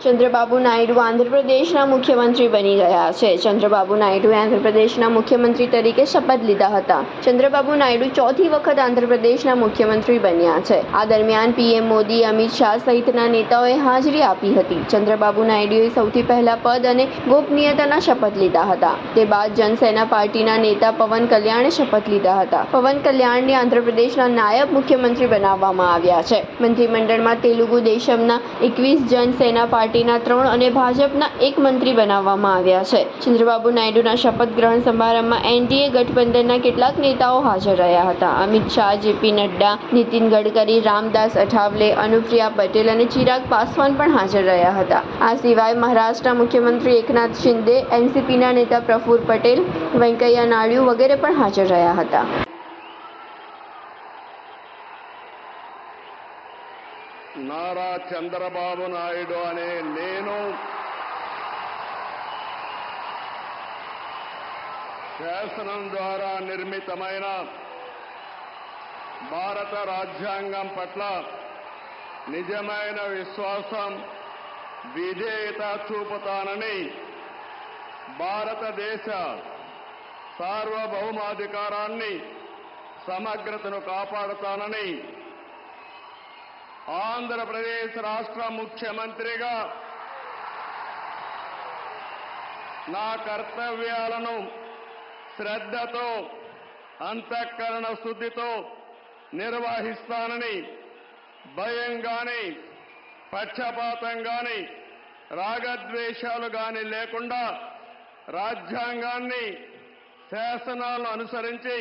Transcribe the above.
ચંદ્રબાબુ નાયડુ આંધ્રપ્રદેશના મુખ્યમંત્રી બની ગયા છે. ચંદ્રબાબુ નાયડુએ આંધ્રપ્રદેશના મુખ્યમંત્રી તરીકે શપથ લીધા હતા. ચંદ્રબાબુ નાયડુ ચોથી વખત આંધ્રપ્રદેશના મુખ્યમંત્રી બન્યા છે. આ દરમિયાન પીએમ મોદી, અમિત શાહ સહિતના નેતાઓએ હાજરી આપી હતી. ચંદ્રબાબુ નાયડુએ સૌથી પહેલા પદ અને ગોપનીયતાના શપથ લીધા હતા. તે બાદ જનસેના પાર્ટીના નેતા પવન કલ્યાણે શપથ લીધા હતા. પવન કલ્યાણને આંધ્રપ્રદેશના નાયબ મુખ્યમંત્રી બનાવવામાં આવ્યા છે. મંત્રીમંડળમાં તેલુગુ દેશમના 21, જનસેના પાર્ટીના 3 અને ભાજપના 1 મંત્રી બનાવવામાં આવ્યા છે. ચંદ્રબાબુ નાયડુના શપથ ગ્રહણ સમારંભમાં એનડીએ ગઠબંધનના કેટલાક નેતાઓ હાજર રહ્યા હતા. અમિત શાહ, જેપી નડ્ડા, નીતિન ગડકરી, રામદાસ અઠાવલે, અનુપ્રિયા પટેલ અને ચિરાગ પાસવાન પણ હાજર રહ્યા હતા. આ સિવાય મહારાષ્ટ્રના મુખ્યમંત્રી એકનાથ શિંદે, એનસીપીના નેતા પ્રફુલ્લ પટેલ, વેંકૈયા નાયડુ વગેરે પણ હાજર રહ્યા હતા. నారా చంద్రబాబు నాయుడు అనే నేను శాసనం ద్వారా నిర్మితమైన భారత రాజ్యాంగం పట్ల నిజమైన విశ్వాసం, విధేయత చూపుతానని, భారతదేశ సార్వభౌమాధికారాన్ని, సమగ్రతను కాపాడుతానని, ఆంధ్రప్రదేశ్ రాష్ట్ర ముఖ్యమంత్రిగా నా కర్తవ్యాలను శ్రద్ధతో, అంతఃకరణ శుద్ధితో నిర్వహిస్తానని, భయం గాని, పక్షపాతం గాని, రాగద్వేషాలు గాని లేకుండా రాజ్యాంగాన్ని, శాసనాలను అనుసరించి